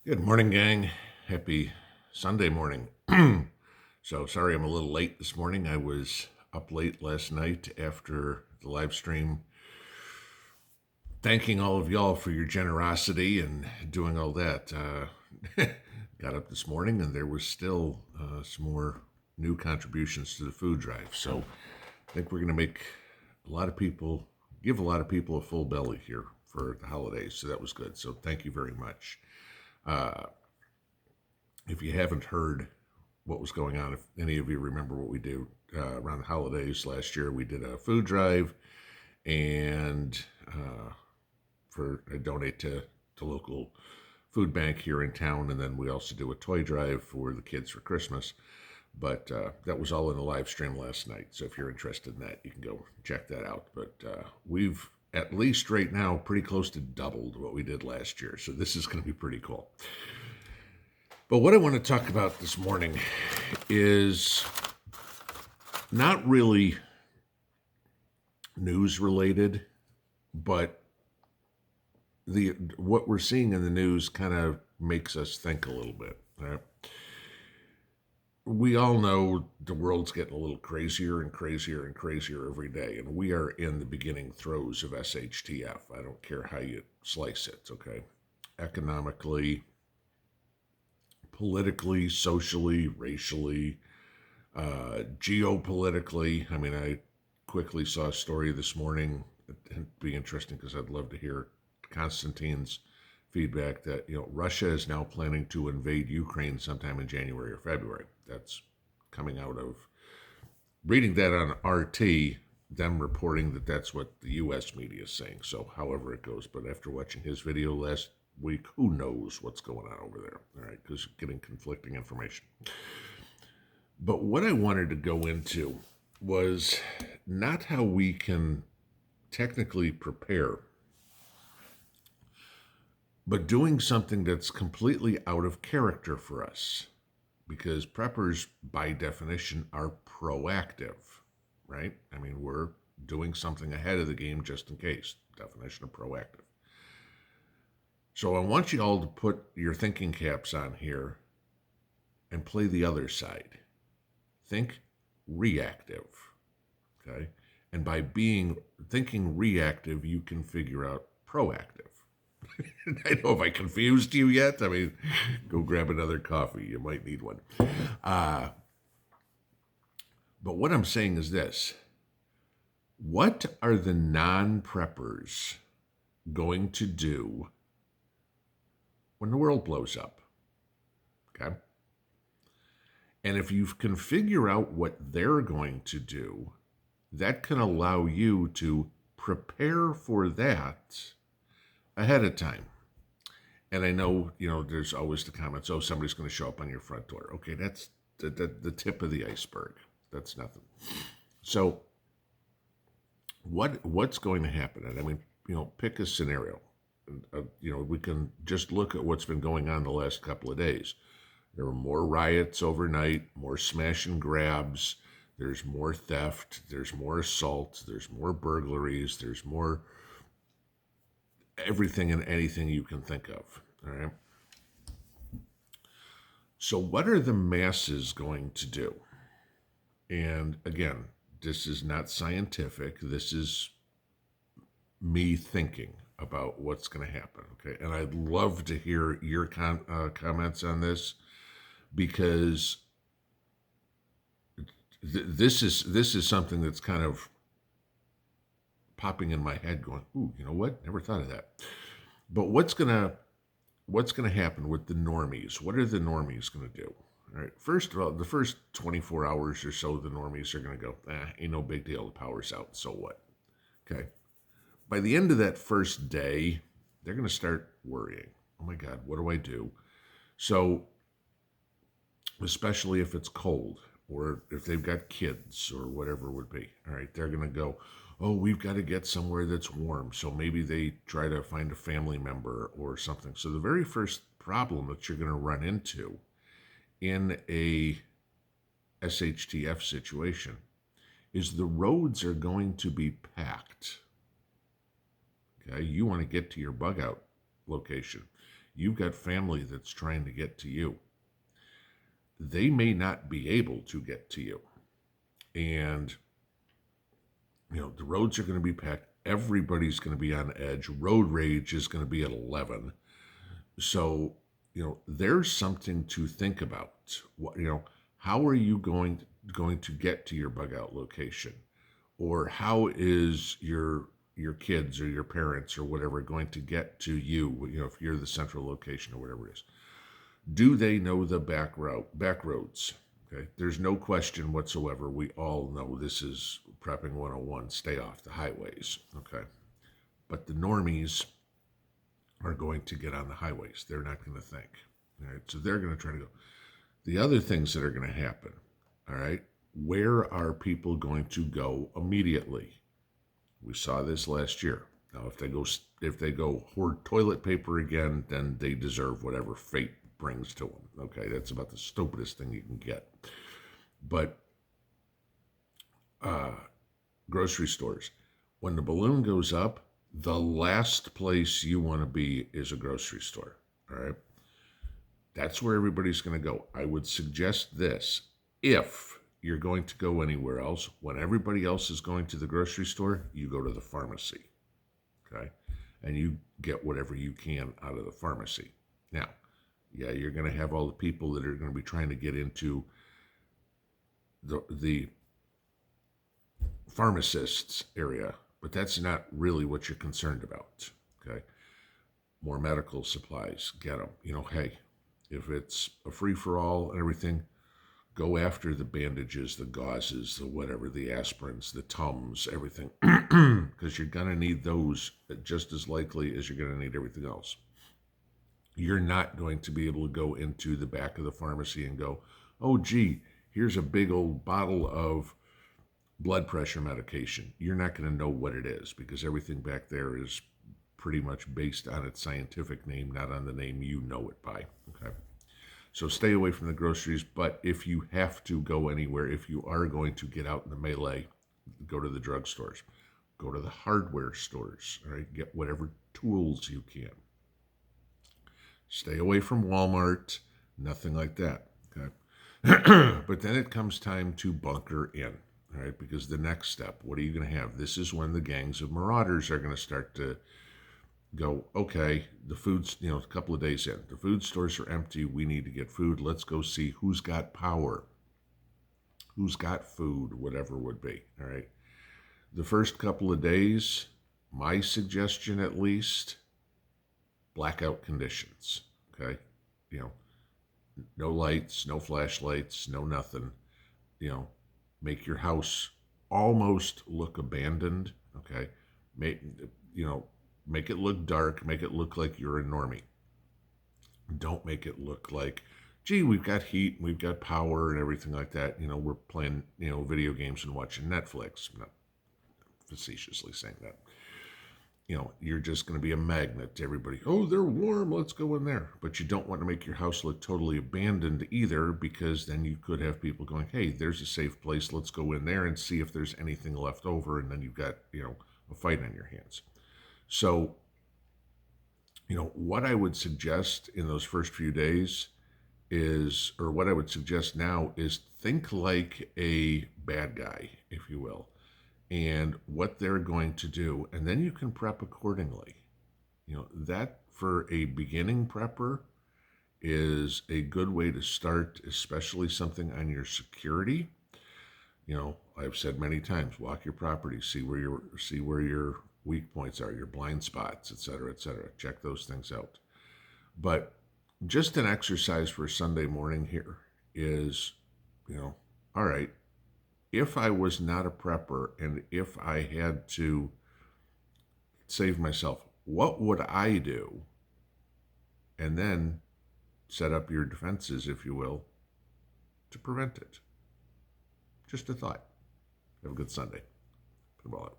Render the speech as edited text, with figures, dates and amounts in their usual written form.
Good morning, gang. Happy Sunday morning. So, sorry I'm a little late this morning. I was up late last night after the live stream, thanking all of y'all for your generosity and doing all that. Got up this morning and there was still some more new contributions to the food drive. So, I think we're going to make a lot of people, give a lot of people a full belly here for the holidays. So, that was good. So, thank you very much. Uh, if you haven't heard what was going on, if any of you remember what we do around the holidays last year, we did a food drive and for donate to local food bank here in town, and then we also do a toy drive for the kids for Christmas. But that was all in the live stream last night. So if you're interested in that, you can go check that out. But we've at least right now pretty close to doubled what we did last year. So this is going to be pretty cool. But what I want to talk about this morning is not really news related, but the what we're seeing in the news kind of makes us think a little bit. Right? We all know the world's getting a little crazier and crazier and crazier every day, and we are in the beginning throes of SHTF. I don't care how you slice it, okay? Economically, politically, socially, racially, geopolitically. I mean, I quickly saw a story this morning. It'd be interesting because I'd love to hear Constantine's feedback that Russia is now planning to invade Ukraine sometime in January or February. That's coming out of reading that on RT, them reporting that that's what the U.S. media is saying. So, however it goes, but after watching his video last week, who knows what's going on over there? All right, because getting conflicting information. But what I wanted to go into was not how we can technically prepare, but doing something that's completely out of character for us. Because preppers, by definition, are proactive, right? I mean, we're doing something ahead of the game just in case. Definition of proactive. So I want you all to put your thinking caps on here and play the other side. Think reactive, okay? And by thinking reactive, you can figure out proactive. I know if I confused you yet. I mean, go grab another coffee. You might need one. But what I'm saying is this. What are the non-preppers going to do when the world blows up? Okay? And if you can figure out what they're going to do, that can allow you to prepare for that ahead of time. And I know, there's always the comments, oh, somebody's going to show up on your front door. Okay, that's the tip of the iceberg. That's nothing. So what's going to happen? And I mean, pick a scenario. We can just look at what's been going on the last couple of days. There were more riots overnight, more smash and grabs. There's more theft. There's more assault. There's more burglaries. There's more everything and anything you can think of. All right. So, what are the masses going to do? And again, this is not scientific. This is me thinking about what's going to happen. Okay. And I'd love to hear your comments on this because this is something that's kind of popping in my head going, ooh, you know what? Never thought of that. But what's gonna happen with the normies? What are the normies gonna do? All right. First of all, the first 24 hours or so, the normies are gonna go, ain't no big deal. The power's out. So what? Okay. By the end of that first day, they're gonna start worrying. Oh my God, what do I do? So, especially if it's cold or if they've got kids or whatever it would be. All right, they're gonna go, oh, we've got to get somewhere that's warm. So maybe they try to find a family member or something. So the very first problem that you're going to run into in a SHTF situation is the roads are going to be packed. Okay, you want to get to your bug out location. You've got family that's trying to get to you. They may not be able to get to you. And, the roads are going to be packed. Everybody's going to be on edge. Road rage is going to be at 11. So, there's something to think about. How are you going to get to your bug out location? Or how is your kids or your parents or whatever going to get to you, if you're the central location or whatever it is? Do they know the back roads? Okay. There's no question whatsoever. We all know this is prepping 101. Stay off the highways. Okay. But the normies are going to get on the highways. They're not going to think. All right. So they're going to try to go. The other things that are going to happen. All right. Where are people going to go immediately? We saw this last year. Now, if they go hoard toilet paper again, then they deserve whatever fate brings to them. Okay, that's about the stupidest thing you can get. But grocery stores, when the balloon goes up, the last place you want to be is a grocery store. All right, that's where everybody's going to go. I would suggest this: if you're going to go anywhere else, when everybody else is going to the grocery store, you go to the pharmacy. Okay, and you get whatever you can out of the pharmacy. Now, yeah, you're going to have all the people that are going to be trying to get into the pharmacists area, but that's not really what you're concerned about. Okay, more medical supplies, get them. Hey, if it's a free for all and everything, go after the bandages, the gauzes, the whatever, the aspirins, the Tums, everything, because you're going to need those just as likely as you're going to need everything else. You're not going to be able to go into the back of the pharmacy and go, oh, gee, here's a big old bottle of blood pressure medication. You're not going to know what it is because everything back there is pretty much based on its scientific name, not on the name you know it by. Okay. So stay away from the groceries, but if you have to go anywhere, if you are going to get out in the melee, go to the drugstores, go to the hardware stores, all right? Get whatever tools you can. Stay away from Walmart, nothing like that, okay? But then it comes time to bunker in, all right? Because the next step, what are you going to have? This is when the gangs of marauders are going to start to go, okay, the food's, a couple of days in. The food stores are empty. We need to get food. Let's go see who's got power, who's got food, whatever would be, all right? The first couple of days, my suggestion at least, blackout conditions, okay? No lights, no flashlights, no nothing. Make your house almost look abandoned, okay? Make it look dark, make it look like you're a normie. Don't make it look like, gee, we've got heat, we've got power and everything like that. We're playing, video games and watching Netflix. I'm not facetiously saying that. You're just going to be a magnet to everybody. Oh, they're warm, let's go in there. But you don't want to make your house look totally abandoned either, because then you could have people going, hey, there's a safe place, let's go in there and see if there's anything left over, and then you've got, a fight on your hands. So, what I would suggest in those first few days is, or what I would suggest now is, think like a bad guy, if you will, and what they're going to do, and then you can prep accordingly. That for a beginning prepper is a good way to start, especially something on your security. I've said many times, walk your property, see where your weak points are, your blind spots, et cetera, check those things out. But just an exercise for Sunday morning here is, all right, if I was not a prepper and if I had to save myself, what would I do? And then set up your defenses, if you will, to prevent it. Just a thought. Have a good Sunday. Pinball out.